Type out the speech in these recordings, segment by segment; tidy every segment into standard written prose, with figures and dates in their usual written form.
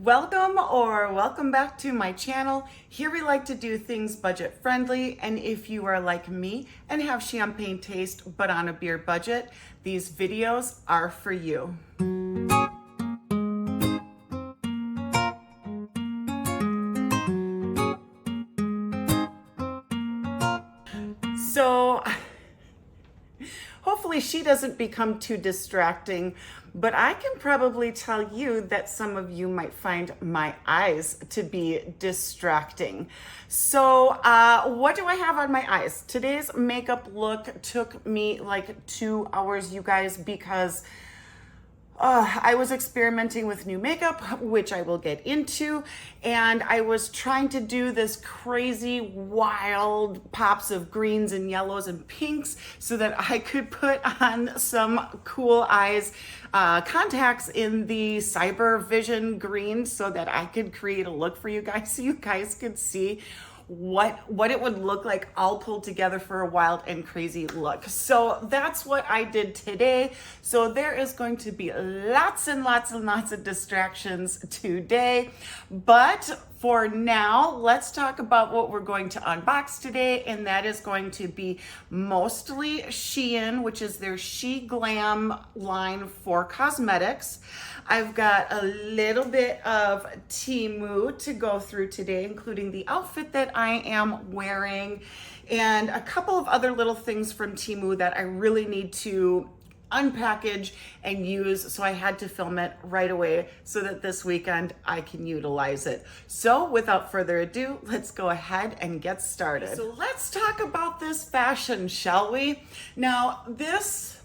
Welcome back to my channel. Here we like to do things budget friendly, and if you are like me and have champagne taste but on a beer budget, these videos are for you. So hopefully she doesn't become too distracting, but I can probably tell you that some of you might find my eyes to be distracting. So what do I have on my eyes? Today's makeup look took me like 2 hours, you guys, because I was experimenting with new makeup, which I will get into, and I was trying to do this crazy, wild pops of greens and yellows and pinks so that I could put on some cool eyes contacts in the Cyber Vision green so that I could create a look for you guys so you guys could see what it would look like all pulled together for a wild and crazy look. So that's what I did today. So there is going to be lots and lots and lots of distractions today. But for now, let's talk about what we're going to unbox today, and that is going to be mostly SHEIN, which is their Sheglam line for cosmetics. I've got a little bit of Temu to go through today, including the outfit that I am wearing, and a couple of other little things from Temu that I really need to unpackage and use, so I had to film it right away so that this weekend I can utilize it. So without further ado, let's go ahead and get started. So let's talk about this fashion, shall we? Now this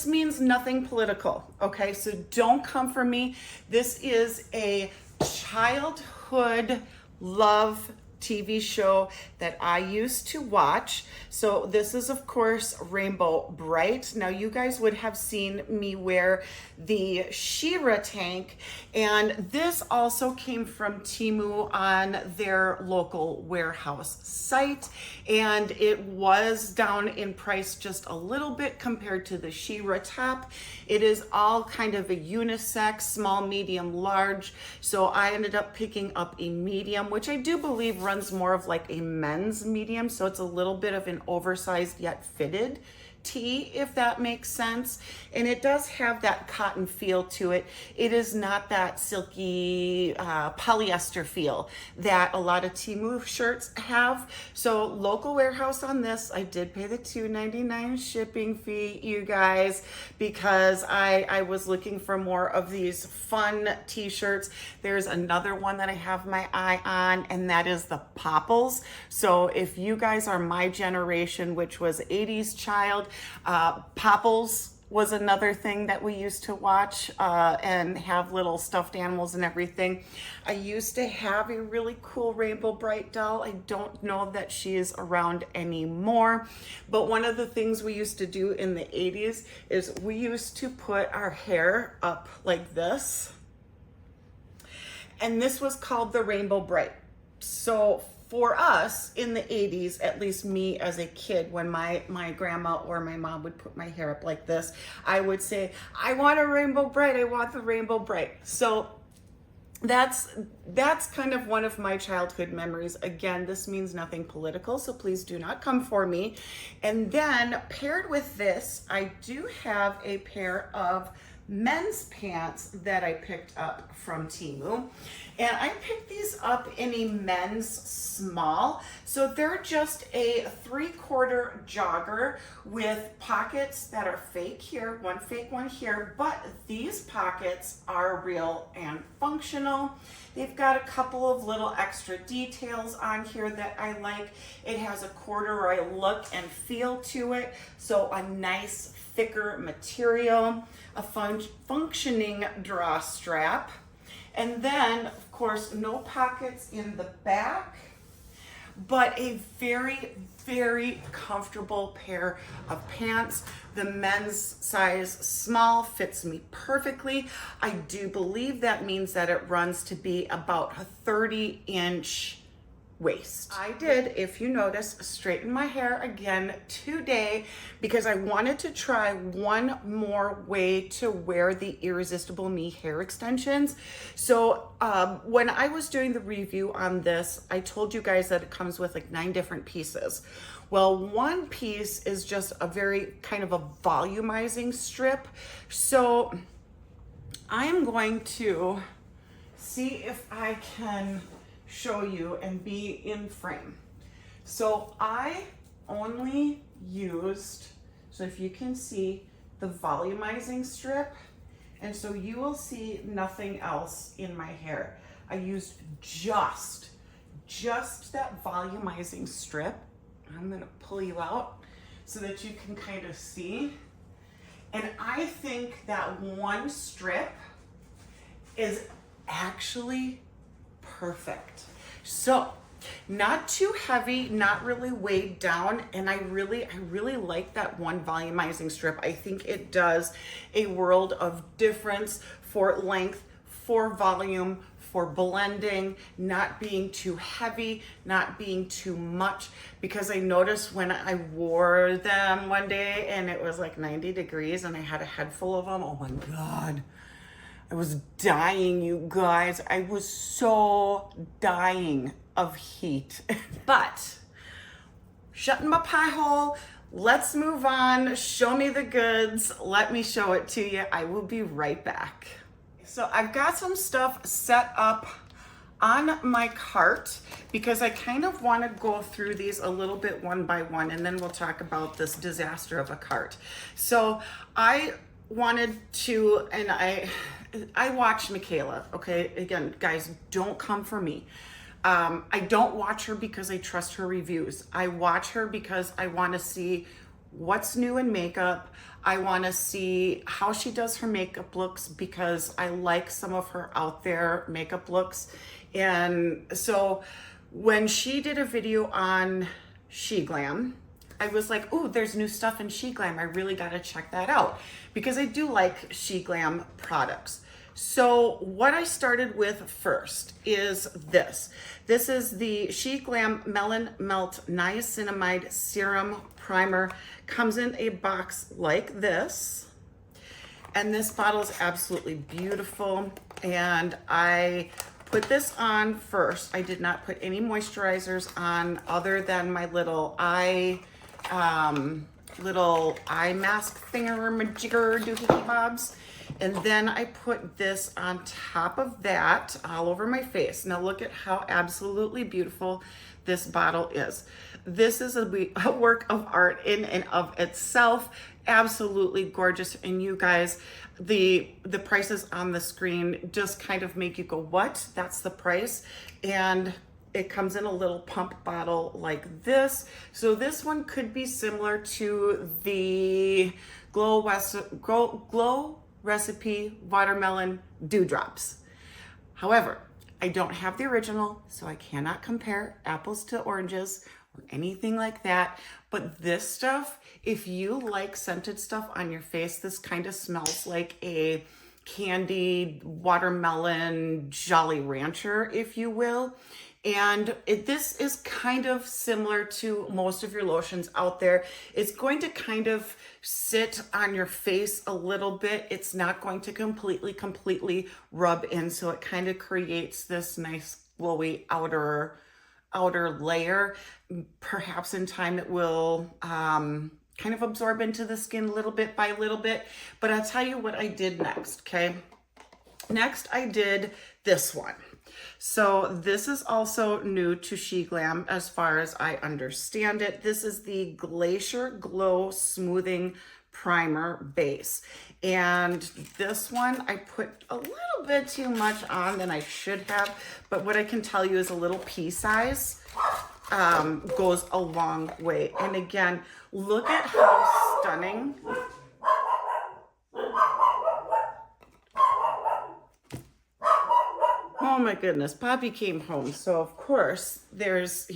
means nothing political, okay? So don't come for me. This is a childhood love TV show that I used to watch. So this is of course Rainbow Brite. Now you guys would have seen me wear the Shira tank, and this also came from Temu on their local warehouse site, and it was down in price just a little bit compared to the Shira top. It is all kind of a unisex, small, medium, large. So I ended up picking up a medium, which I do believe runs more of like a men's medium, so it's a little bit of an oversized yet fitted tee, if that makes sense. And it does have that cotton feel to it. It is not that silky polyester feel that a lot of Temu shirts have. So local warehouse on this. I did pay the $2.99 shipping fee, you guys, because I was looking for more of these fun t-shirts. There's another one that I have my eye on, and that is the Popples. So if you guys are my generation, which was 80s child, Popples was another thing that we used to watch and have little stuffed animals and everything. I used to have a really cool Rainbow Brite doll. I don't know that she is around anymore, but one of the things we used to do in the 80s is we used to put our hair up like this, and this was called the Rainbow Brite. So for us in the 80s, at least me as a kid, when my grandma or my mom would put my hair up like this, I would say, I want a Rainbow Brite, I want the Rainbow Brite. So that's kind of one of my childhood memories. Again, this means nothing political, so please do not come for me. And then paired with this, I do have a pair of men's pants that I picked up from Temu, and I picked these up in a men's small. So they're just a 3/4 jogger with pockets that are fake here, one fake one here, but these pockets are real and functional. They've got a couple of little extra details on here that I like. It has a corduroy look and feel to it, so a nice thicker material, a functioning draw strap, and then of course no pockets in the back, but a very, very comfortable pair of pants. The men's size small fits me perfectly. I do believe that means that it runs to be about a 30-inch waste. I did, if you notice, straighten my hair again today because I wanted to try one more way to wear the Irresistible Me hair extensions. So when I was doing the review on this, I told you guys that it comes with like 9 different pieces. Well, one piece is just a very kind of a volumizing strip. So I am going to see if I can show you and be in frame. So I only used, so if you can see the volumizing strip, and so you will see nothing else in my hair. I used just that volumizing strip. I'm gonna pull you out so that you can kind of see. And I think that one strip is actually perfect. So not too heavy, not really weighed down, and I really like that one volumizing strip. I think it does a world of difference for length, for volume, for blending, not being too heavy, not being too much, because I noticed when I wore them one day and it was like 90 degrees and I had a head full of them, oh my God. I was dying, you guys. I was so dying of heat. But shutting my pie hole, let's move on. Show me the goods. Let me show it to you. I will be right back. So I've got some stuff set up on my cart because I kind of want to go through these a little bit one by one, and then we'll talk about this disaster of a cart. So I wanted to, and I watched Michaela, okay? Again, guys, don't come for me. I don't watch her because I trust her reviews. I watch her because I want to see what's new in makeup. I want to see how she does her makeup looks because I like some of her out there makeup looks. And so when she did a video on Sheglam, I was like, oh, there's new stuff in Sheglam. I really got to check that out because I do like Sheglam products. So what I started with first is this. This is the Sheglam Melon Melt Niacinamide Serum Primer. Comes in a box like this. And this bottle is absolutely beautiful. And I put this on first. I did not put any moisturizers on other than my little eye mask thingamajigger doohickey bobs. And then I put this on top of that all over my face. Now look at how absolutely beautiful this bottle is. This is a work of art in and of itself. Absolutely gorgeous. And you guys, the prices on the screen just kind of make you go, what? That's the price? And it comes in a little pump bottle like this. So this one could be similar to the Glow Recipe Watermelon Dewdrops. However, I don't have the original, so I cannot compare apples to oranges or anything like that. But this stuff, if you like scented stuff on your face, this kind of smells like a candied watermelon Jolly Rancher, if you will. And this is kind of similar to most of your lotions out there. It's going to kind of sit on your face a little bit. It's not going to completely rub in. So it kind of creates this nice glowy outer layer. Perhaps in time it will kind of absorb into the skin little bit by little bit. But I'll tell you what I did next, okay? Next I did this one. So this is also new to Sheglam as far as I understand it. This is the Glacier Glow Smoothing Primer Base. And this one I put a little bit too much on than I should have, but what I can tell you is a little pea size goes a long way. And again, look at how stunning. Oh my goodness, Poppy came home. So of course there's,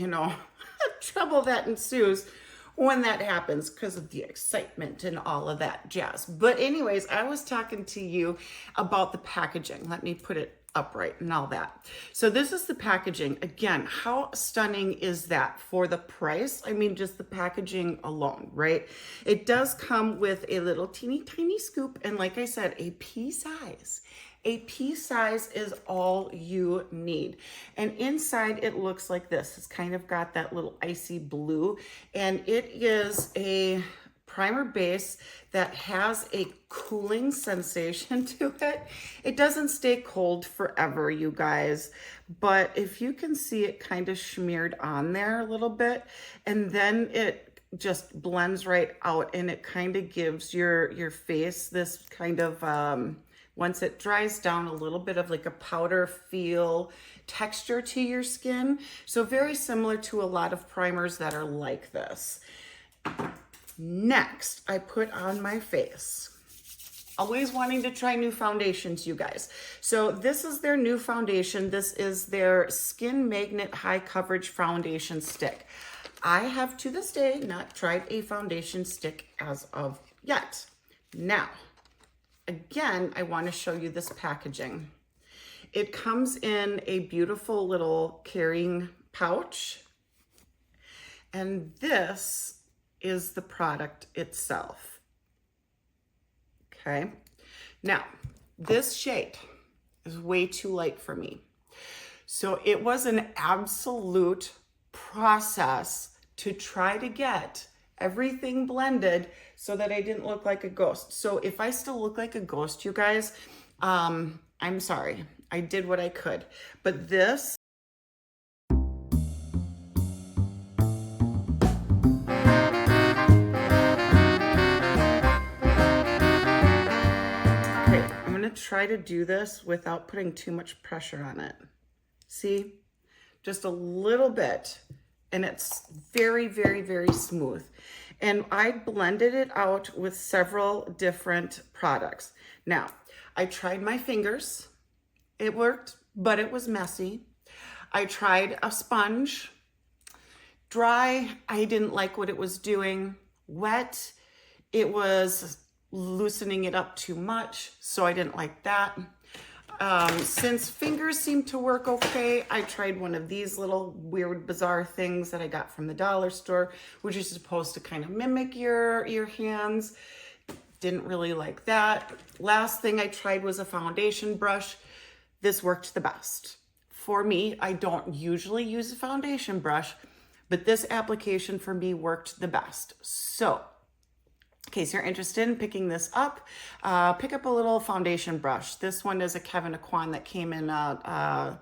trouble that ensues when that happens because of the excitement and all of that jazz. But anyways, I was talking to you about the packaging. Let me put it upright and all that. So this is the packaging. Again, how stunning is that for the price? I mean, just the packaging alone, right? It does come with a little teeny tiny scoop, and like I said, a pea size. A pea size is all you need. And inside it looks like this. It's kind of got that little icy blue, and it is a primer base that has a cooling sensation to it. It doesn't stay cold forever, you guys, but if you can see it kind of smeared on there a little bit, and then it just blends right out, and it kind of gives your face this kind of once it dries down, a little bit of like a powder feel texture to your skin. So very similar to a lot of primers that are like this. Next, I put on my face. Always wanting to try new foundations, you guys. So this is their new foundation. This is their Skin Magnet High Coverage Foundation Stick. I have, to this day, not tried a foundation stick as of yet. Now, again, I want to show you this packaging. It comes in a beautiful little carrying pouch, and this is the product itself. Okay, now this shade is way too light for me, so it was an absolute process to try to get everything blended so that I didn't look like a ghost. So if I still look like a ghost, you guys, I'm sorry. I did what I could, but this try to do this without putting too much pressure on it. See, just a little bit, and it's very, very, very smooth. And I blended it out with several different products. Now, I tried my fingers. It worked, but it was messy. I tried a sponge. Dry, I didn't like what it was doing. Wet, it was loosening it up too much, so I didn't like that. Since fingers seem to work okay, I tried one of these little weird bizarre things that I got from the dollar store, which is supposed to kind of mimic your hands. Didn't really like that. Last thing I tried was a foundation brush. This worked the best. For me, I don't usually use a foundation brush, but this application for me worked the best. So in case you're interested in picking this up, pick up a little foundation brush. This one is a Kevin Aquan that came in a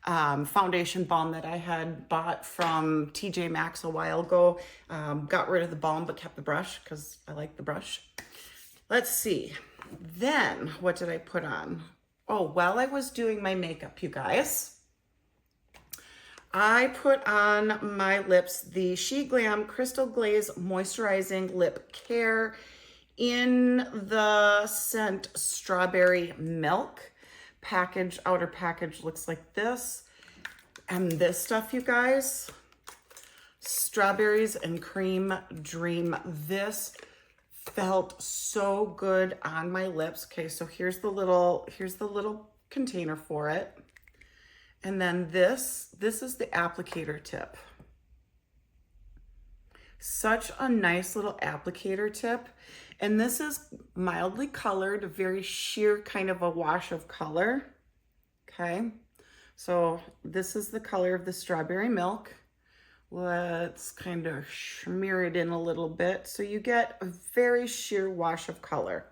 foundation balm that I had bought from TJ Maxx a while ago. Got rid of the balm but kept the brush because I like the brush. Let's see. Then what did I put on? Oh, while I was doing my makeup, you guys, I put on my lips the Sheglam Crystal Glaze Moisturizing Lip Care in the scent Strawberry Milk. Outer package looks like this. And this stuff, you guys, Strawberries and Cream Dream. This felt so good on my lips. Okay, so here's the little container for it. And then this is the applicator tip. Such a nice little applicator tip. And this is mildly colored, a very sheer kind of a wash of color. Okay, so this is the color of the Strawberry Milk. Let's kind of smear it in a little bit so you get a very sheer wash of color.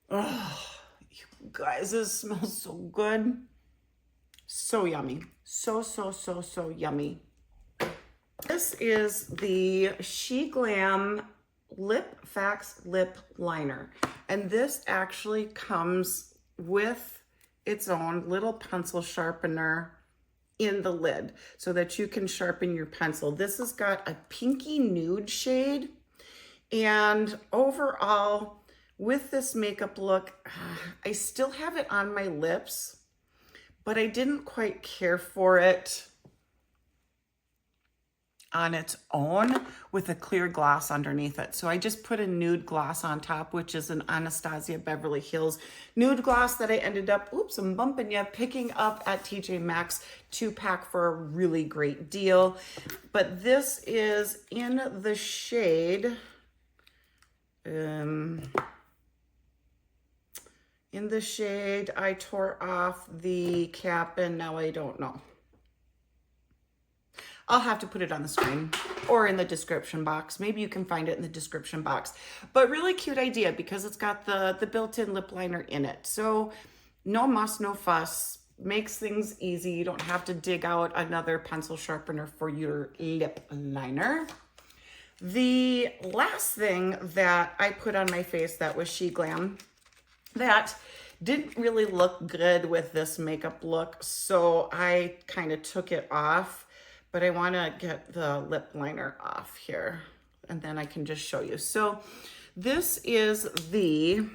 Oh, you guys, this smells so good. So yummy. So yummy. This is the Sheglam Lip Fax Lip Liner. And this actually comes with its own little pencil sharpener in the lid so that you can sharpen your pencil. This has got a pinky nude shade, and overall with this makeup look, I still have it on my lips, but I didn't quite care for it on its own with a clear gloss underneath it. So I just put a nude gloss on top, which is an Anastasia Beverly Hills nude gloss that I ended up, oops, I'm bumping you, picking up at TJ Maxx 2-pack for a really great deal. But this is in the shade, I tore off the cap and now I don't know. I'll have to put it on the screen or in the description box. Maybe you can find it in the description box. But really cute idea because it's got the built-in lip liner in it. So no muss, no fuss. Makes things easy. You don't have to dig out another pencil sharpener for your lip liner. The last thing that I put on my face that was Sheglam that didn't really look good with this makeup look. So I kind of took it off. But I want to get the lip liner off here and then I can just show you. So this is the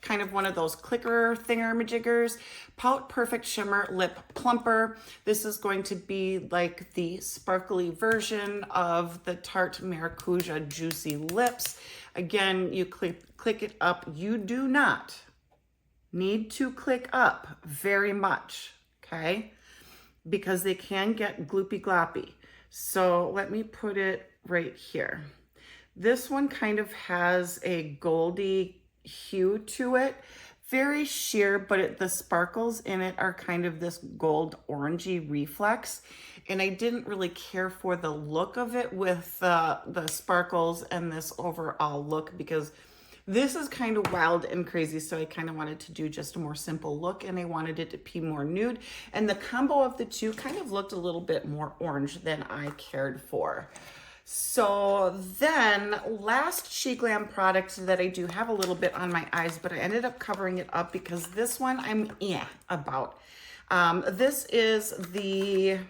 kind of one of those clicker thingamajigers, Pout Perfect Shimmer Lip Plumper. This is going to be like the sparkly version of the Tarte Maracuja Juicy Lips. Again, you click it up. You do not need to click up very much, okay? Because they can get gloopy gloppy. So let me put it right here. This one kind of has a goldy hue to it. Very sheer, but the sparkles in it are kind of this gold orangey reflex. And I didn't really care for the look of it with the sparkles and this overall look because this is kind of wild and crazy, so I kind of wanted to do just a more simple look, and I wanted it to be more nude. And the combo of the two kind of looked a little bit more orange than I cared for. So then, last Sheglam product that I do have a little bit on my eyes, but I ended up covering it up because this one I'm about. This is the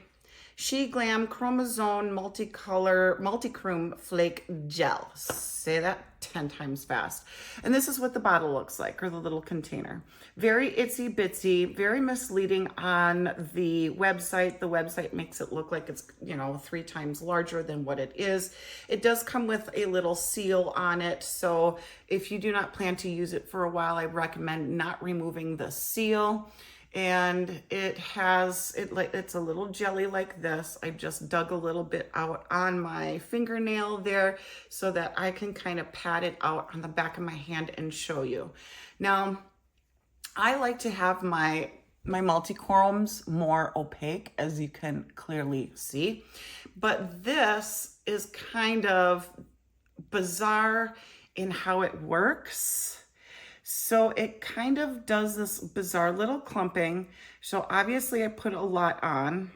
Sheglam Chromazone Multichrome Flake Gel. Say that 10 times fast. And this is what the bottle looks like, or the little container. Very itsy bitsy, very misleading on the website. The website makes it look like it's, 3 times larger than what it is. It does come with a little seal on it. So if you do not plan to use it for a while, I recommend not removing the seal. And it's a little jelly like this. I just dug a little bit out on my fingernail there so that I can kind of pat it out on the back of my hand and show you. Now, I like to have my multi-chromes more opaque, as you can clearly see. But this is kind of bizarre in how it works. So it kind of does this bizarre little clumping. So obviously I put a lot on,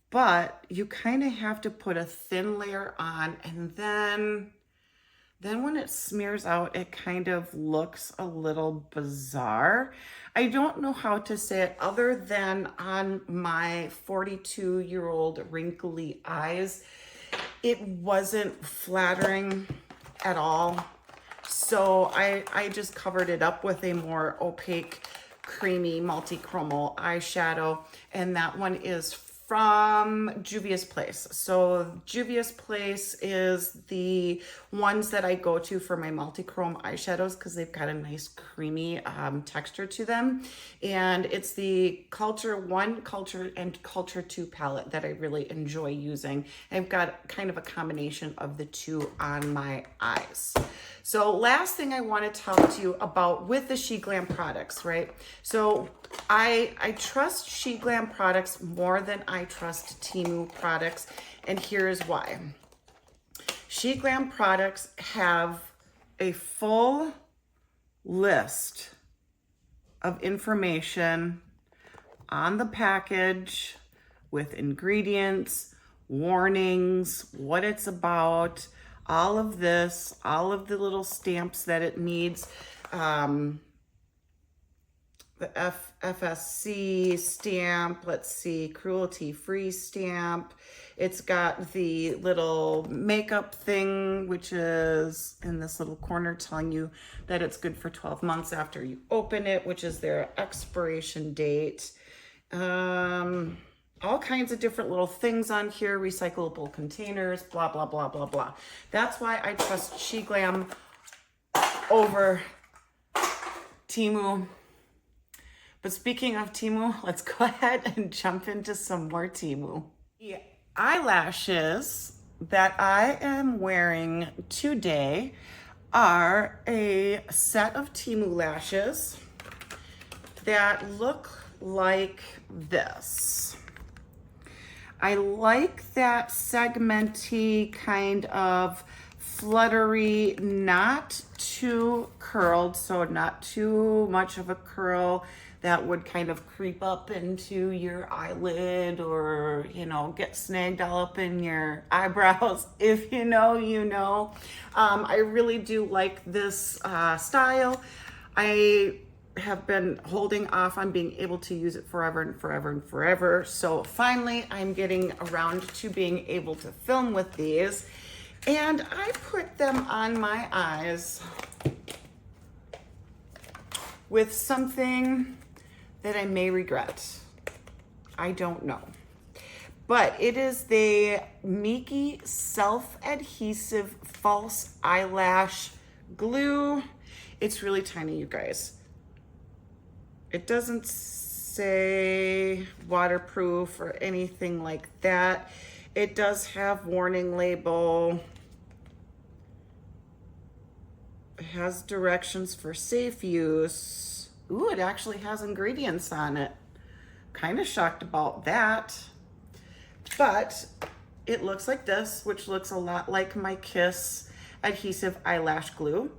but you kind of have to put a thin layer on, and then when it smears out, it kind of looks a little bizarre. I don't know how to say it other than on my 42-year-old wrinkly eyes, it wasn't flattering at all. So I just covered it up with a more opaque, creamy, multi-chromal eyeshadow. And that one is from Juvia's Place. So Juvia's Place is the ones that I go to for my multi-chrome eyeshadows because they've got a nice creamy texture to them. And it's the Culture 1, Culture, and Culture 2 palette that I really enjoy using. I've got kind of a combination of the two on my eyes. So last thing I want to talk to you about with the Sheglam products, right? So I trust Sheglam products more than I trust Temu products, and here's why. Sheglam products have a full list of information on the package with ingredients, warnings, what it's about, all of this, all of the little stamps that it needs, the FSC stamp, let's see, cruelty-free stamp. It's got the little makeup thing, which is in this little corner telling you that it's good for 12 months after you open it, which is their expiration date. all kinds of different little things on here, recyclable containers, blah, blah, blah, blah, blah. That's why I trust Sheglam over Temu. But speaking of Temu, let's go ahead and jump into some more Temu. The eyelashes that I am wearing today are a set of Temu lashes that look like this. I like that segmenty kind of fluttery, not too curled, so not too much of a curl that would kind of creep up into your eyelid or, you know, get snagged all up in your eyebrows. If you know, you know. I really do like this style. I have been holding off on being able to use it forever and forever and forever. So finally, I'm getting around to being able to film with these. And I put them on my eyes with something that I may regret. I don't know. But it is the Miki self-adhesive false eyelash glue. It's really tiny, you guys. It doesn't say waterproof or anything like that. It does have warning label. It has directions for safe use. Ooh, it actually has ingredients on it. Kind of shocked about that. But it looks like this, which looks a lot like my Kiss adhesive eyelash glue.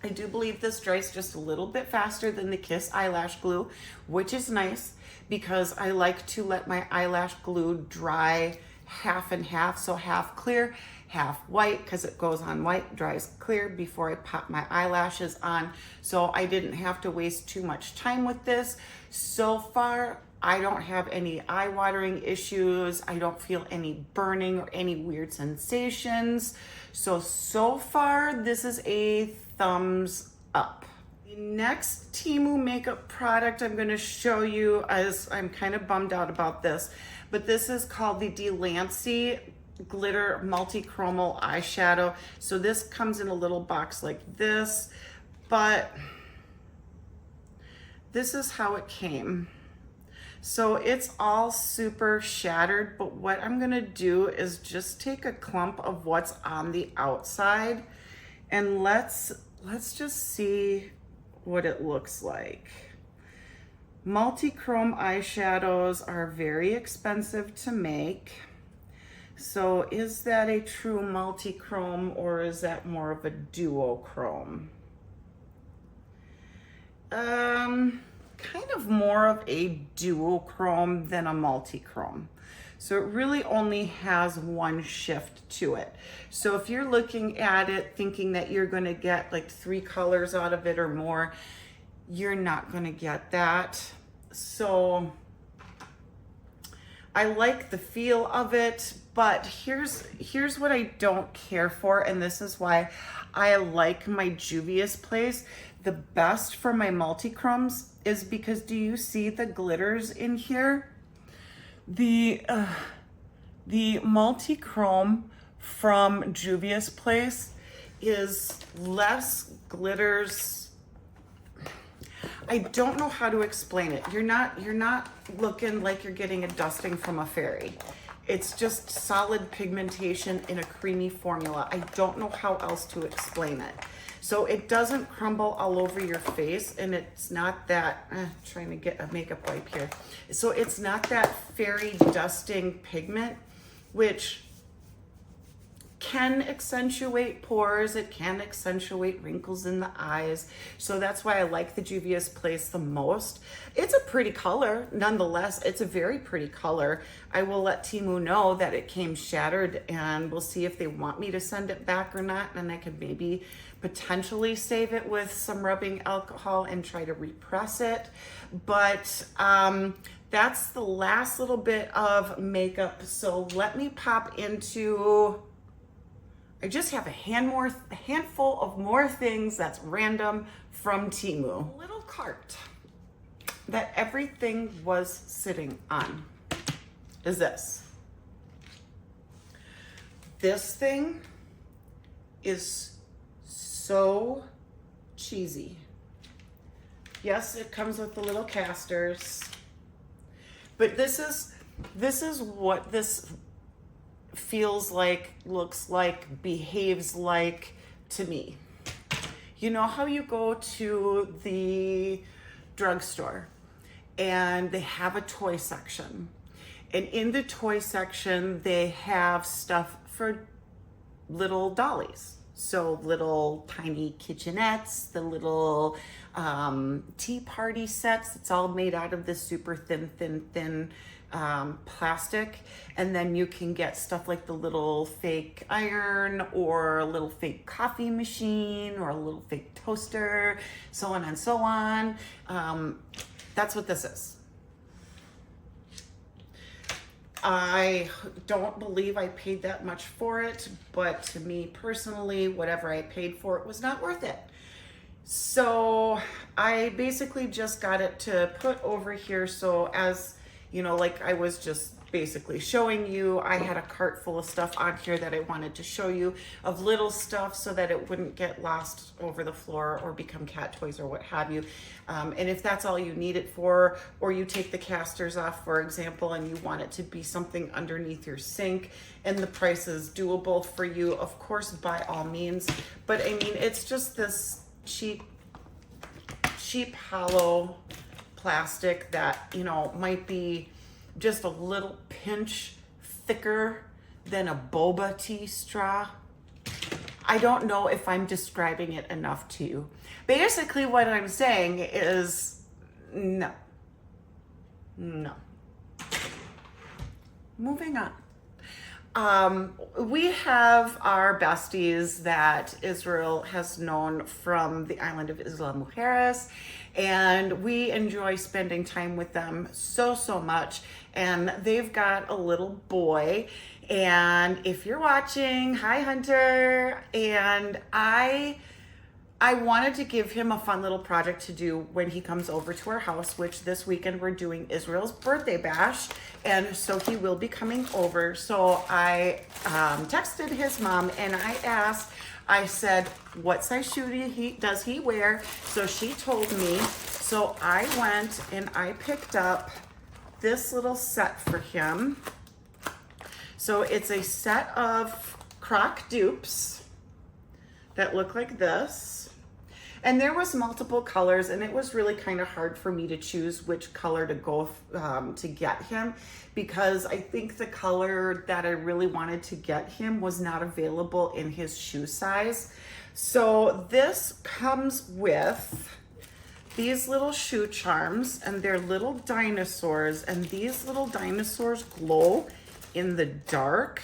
I do believe this dries just a little bit faster than the Kiss eyelash glue, which is nice because I like to let my eyelash glue dry half and half, so half clear, half white, because it goes on white, dries clear before I pop my eyelashes on. So I didn't have to waste too much time with this. So far, I don't have any eye watering issues. I don't feel any burning or any weird sensations. So far, this is a thumbs up. The next Temu makeup product I'm going to show you, as I'm kind of bummed out about this, but this is called the Delancey Glitter Multi-Chromal Eyeshadow. So this comes in a little box like this, but this is how it came. So it's all super shattered, but what I'm gonna do is just take a clump of what's on the outside and let's just see what it looks like. Multi-chrome eyeshadows are very expensive to make. So is that a true multi-chrome or is that more of a duochrome? Kind of more of a duochrome than a multi-chrome. So it really only has one shift to it. So if you're looking at it thinking that you're going to get like 3 colors out of it or more, you're not going to get that. So I like the feel of it, but here's what I don't care for, and this is why I like my Juvia's Place the best for my multi-chromes, is because do you see the glitters in here? The multi-chrome from Juvia's Place is less glitters. I don't know how to explain it. You're not looking like you're getting a dusting from a fairy. It's just solid pigmentation in a creamy formula. I don't know how else to explain it. So it doesn't crumble all over your face, and it's not that, trying to get a makeup wipe here. So it's not that fairy dusting pigment, which can accentuate pores, it can accentuate wrinkles in the eyes. So that's why I like the Juvia's Place the most. It's a pretty color, nonetheless, it's a very pretty color. I will let Temu know that it came shattered, and we'll see if they want me to send it back or not, and I could maybe potentially save it with some rubbing alcohol and try to repress it. But that's the last little bit of makeup. So let me pop into, I just have a handful of more things that's random from Temu. A little cart that everything was sitting on. is this. This thing is so cheesy. Yes, it comes with the little casters, but this is what this feels like, looks like, behaves like to me. You know how you go to the drugstore and they have a toy section, and in the toy section they have stuff for little dollies. So little tiny kitchenettes, the little tea party sets. It's all made out of this super thin plastic. And then you can get stuff like the little fake iron or a little fake coffee machine or a little fake toaster, so on and so on. That's what this is. I don't believe I paid that much for it, but to me personally, whatever I paid for it was not worth it. So I basically just got it to put over here. So as you know, like I was just basically showing you, I had a cart full of stuff on here that I wanted to show you of little stuff so that it wouldn't get lost over the floor or become cat toys or what have you. And if that's all you need it for, or you take the casters off, for example, and you want it to be something underneath your sink and the price is doable for you, of course, by all means. But I mean, it's just this cheap hollow plastic that, you know, might be just a little pinch thicker than a boba tea straw. I don't know if I'm describing it enough to you. Basically what I'm saying is no. Moving on. We have our besties that Israel has known from the island of Isla Mujeres, and we enjoy spending time with them so much. And they've got a little boy, and if you're watching, hi Hunter. And I wanted to give him a fun little project to do when he comes over to our house, which this weekend we're doing Israel's birthday bash, and so he will be coming over. So I texted his mom and I asked, I said, what size shoe does he wear? So she told me. So I went and I picked up this little set for him. So it's a set of croc dupes that look like this. And there was multiple colors, and it was really kind of hard for me to choose which color to go to get him, because I think the color that I really wanted to get him was not available in his shoe size. So this comes with these little shoe charms, and they're little dinosaurs, and these little dinosaurs glow in the dark.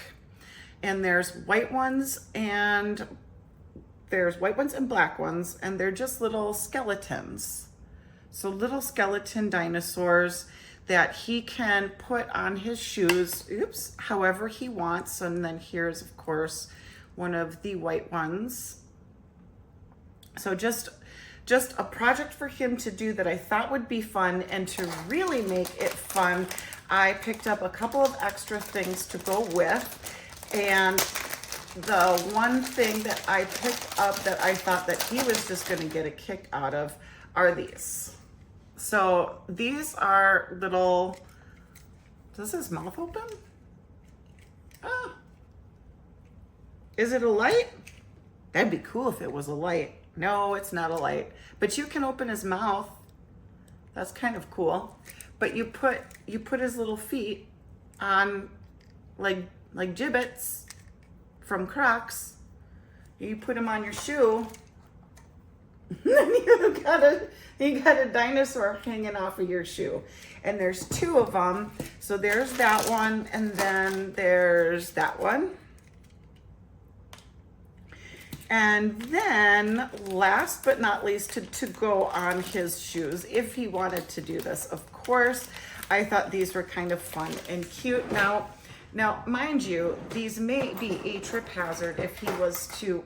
And there's white ones and black ones, and they're just little skeletons. So little skeleton dinosaurs that he can put on his shoes, however he wants. And then here's, of course, one of the white ones. So just a project for him to do that I thought would be fun. And to really make it fun, I picked up a couple of extra things to go with. And the one thing that I picked up that I thought that he was just going to get a kick out of are these. So these are little, does his mouth open? Oh. Is it a light? That'd be cool if it was a light. No, it's not a light, but you can open his mouth. That's kind of cool. But you put his little feet on like gibbets from Crocs. You put them on your shoe. Then you got a dinosaur hanging off of your shoe. And there's two of them. So there's that one, and then there's that one. And then last but not least, to go on his shoes, if he wanted to do this, of course, I thought these were kind of fun and cute. Now, mind you, these may be a trip hazard if he was to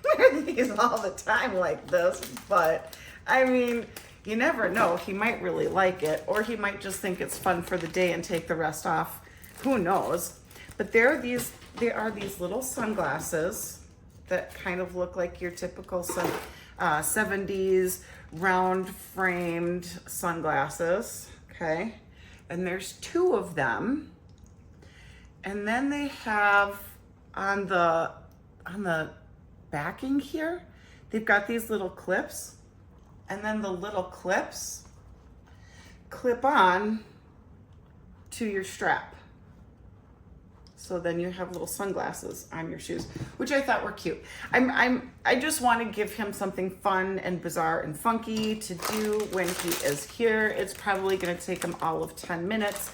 wear these all the time like this, but I mean, you never know. He might really like it, or he might just think it's fun for the day and take the rest off who knows? But there are these little sunglasses that kind of look like your typical 70s round framed sunglasses, okay? And there's 2 of them. And then they have on the backing here, they've got these little clips, and then the little clips clip on to your strap. So then you have little sunglasses on your shoes, which I thought were cute. I just want to give him something fun and bizarre and funky to do when he is here. It's probably going to take him all of 10 minutes,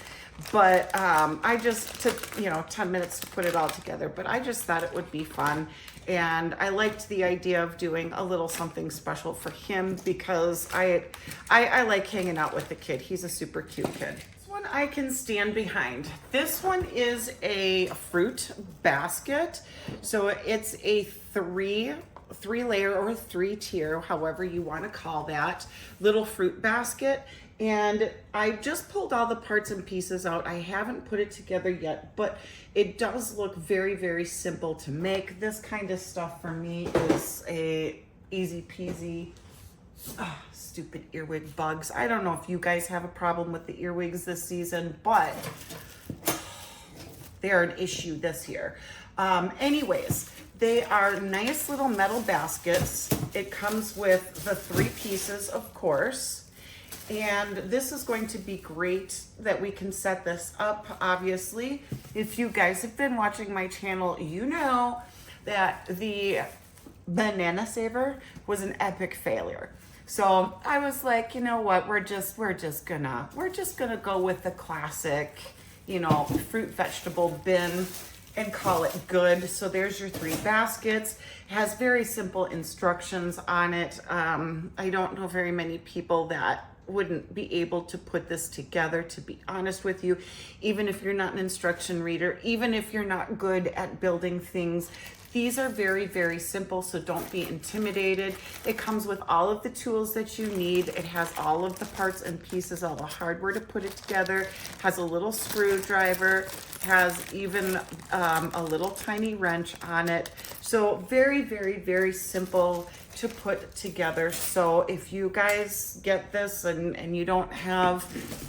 but I just took, 10 minutes to put it all together, but I just thought it would be fun. And I liked the idea of doing a little something special for him because I like hanging out with the kid. He's a super cute kid. This one I can stand behind. This one is a fruit basket. So it's a three layer or 3-tier, however you want to call that, little fruit basket. And I just pulled all the parts and pieces out. I haven't put it together yet, but it does look very, very simple to make. This kind of stuff for me is a easy peasy. Oh, stupid earwig bugs. I don't know if you guys have a problem with the earwigs this season, but they're an issue this year. Anyways, they are nice little metal baskets. It comes with the 3 pieces, of course. And this is going to be great that we can set this up, obviously. If you guys have been watching my channel, you know that the banana saver was an epic failure. So I was like, you know what, we're just gonna go with the classic, fruit vegetable bin and call it good. So there's your 3 baskets. It has very simple instructions on it. I don't know very many people that wouldn't be able to put this together, to be honest with you, even if you're not an instruction reader, even if you're not good at building things. These are very, very simple, so don't be intimidated. It comes with all of the tools that you need. It has all of the parts and pieces, all the hardware to put it together. Has a little screwdriver, has even a little tiny wrench on it. So very, very, very simple to put together. So if you guys get this and you don't have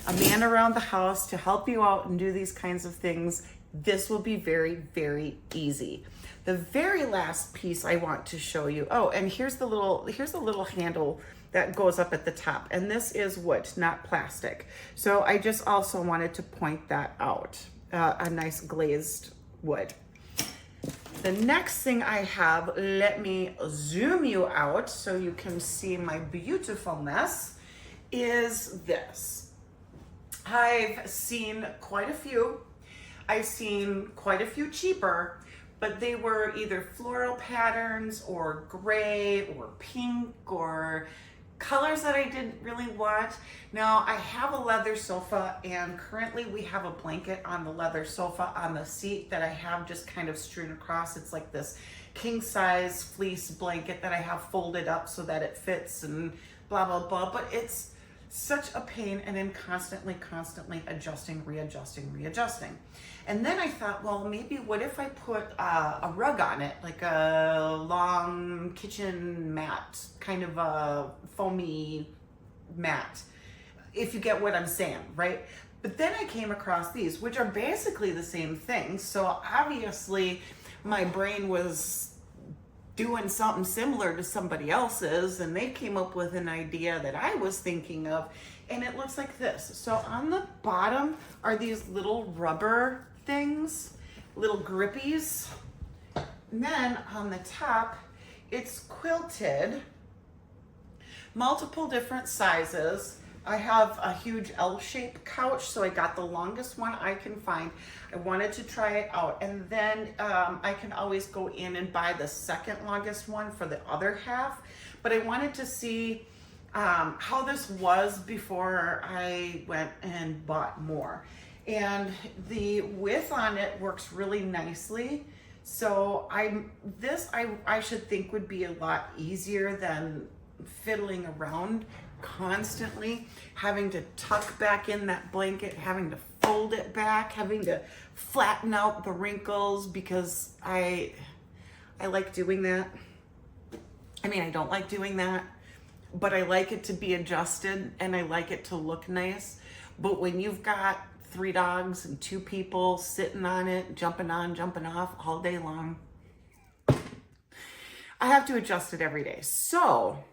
a man around the house to help you out and do these kinds of things, this will be very, very easy. The very last piece I want to show you, oh, and here's the little handle that goes up at the top, and this is wood, not plastic. So I just also wanted to point that out, a nice glazed wood. The next thing I have, let me zoom you out so you can see my beautifulness, is this. I've seen quite a few. I've seen quite a few cheaper, but they were either floral patterns or gray or pink or colors that I didn't really want. Now I have a leather sofa, and currently we have a blanket on the leather sofa on the seat that I have just kind of strewn across. It's like this king size fleece blanket that I have folded up so that it fits and blah, blah, blah. But it's such a pain, and then constantly adjusting, readjusting. And then I thought, well, maybe what if I put a rug on it, like a long kitchen mat, kind of a foamy mat, if you get what I'm saying, right? But then I came across these, which are basically the same thing. So obviously my brain was doing something similar to somebody else's, and they came up with an idea that I was thinking of, and it looks like this. So on the bottom are these little rubber things, little grippies. And then on the top, it's quilted, multiple different sizes. I have a huge L-shaped couch, so I got the longest one I can find. I wanted to try it out, and then I can always go in and buy the second longest one for the other half. But I wanted to see how this was before I went and bought more. And the width on it works really nicely. So I should think would be a lot easier than fiddling around constantly, having to tuck back in that blanket, having to hold it back, having to flatten out the wrinkles because I like doing that. I mean, I don't like doing that, but I like it to be adjusted and I like it to look nice. But when you've got 3 dogs and 2 people sitting on it, jumping on, jumping off all day long, I have to adjust it every day. So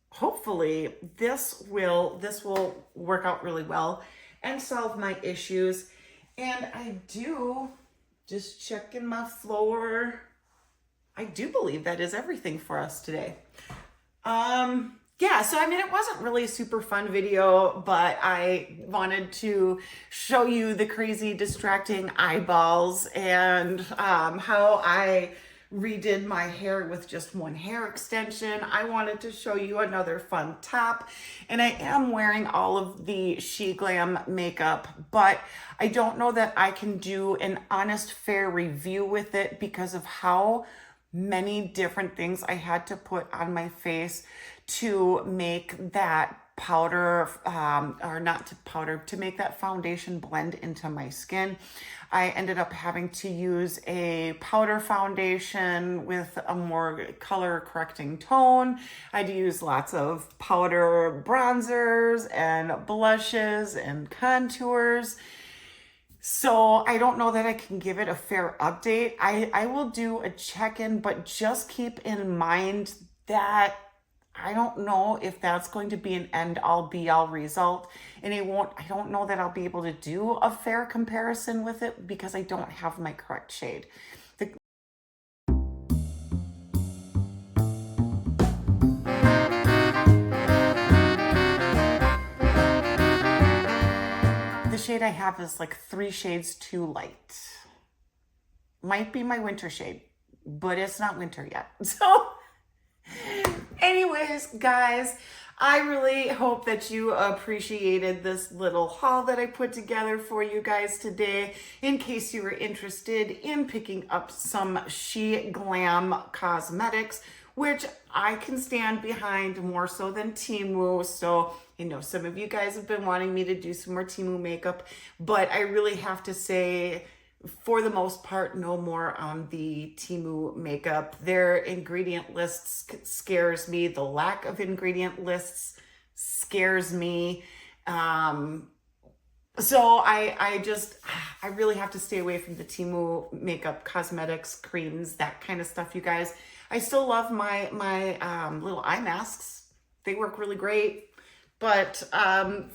hopefully this will work out really well and solve my issues. And I do, just checking my floor, I do believe that is everything for us today. Yeah, so I mean, it wasn't really a super fun video, but I wanted to show you the crazy distracting eyeballs and how I redid my hair with just 1 hair extension. I wanted to show you another fun top, and I am wearing all of the Sheglam makeup, but I don't know that I can do an honest, fair review with it because of how many different things I had to put on my face to make that powder, or not to powder, to make that foundation blend into my skin. I ended up having to use a powder foundation with a more color correcting tone. I had to use lots of powder bronzers and blushes and contours. So I don't know that I can give it a fair update. I will do a check-in, but just keep in mind that I don't know if that's going to be an end-all be-all result. And I don't know that I'll be able to do a fair comparison with it because I don't have my correct shade. The shade I have is like 3 shades too light. Might be my winter shade, but it's not winter yet. So anyways, guys, I really hope that you appreciated this little haul that I put together for you guys today. In case you were interested in picking up some Sheglam cosmetics, which I can stand behind more so than Temu. So, you know, some of you guys have been wanting me to do some more Temu makeup, but I really have to say, for the most part, no more on the Temu makeup. Their ingredient lists scares me. The lack of ingredient lists scares me. So I really have to stay away from the Temu makeup, cosmetics, creams, that kind of stuff, you guys. I still love my little eye masks. They work really great. But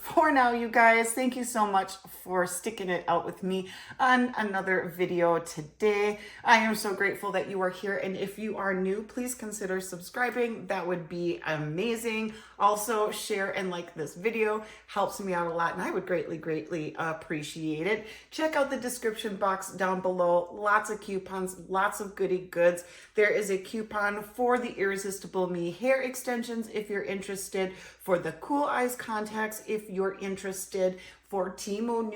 for now, you guys, thank you so much for sticking it out with me on another video today. I am so grateful that you are here. And if you are new, please consider subscribing. That would be amazing. Also, share and like this video. Helps me out a lot, and I would greatly, greatly appreciate it. Check out the description box down below. Lots of coupons, lots of goody goods. There is a coupon for the Irresistible Me hair extensions if you're interested, for the Cool Eyes contacts if you're interested, for Temu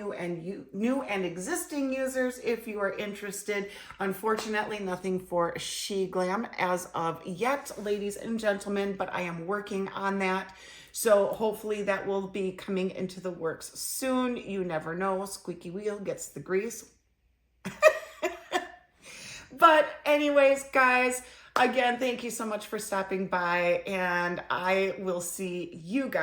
new and existing users if you are interested. Unfortunately, nothing for Sheglam as of yet, ladies and gentlemen, but I am working on that. So hopefully that will be coming into the works soon. You never know, squeaky wheel gets the grease. But anyways, guys, again, thank you so much for stopping by, and I will see you guys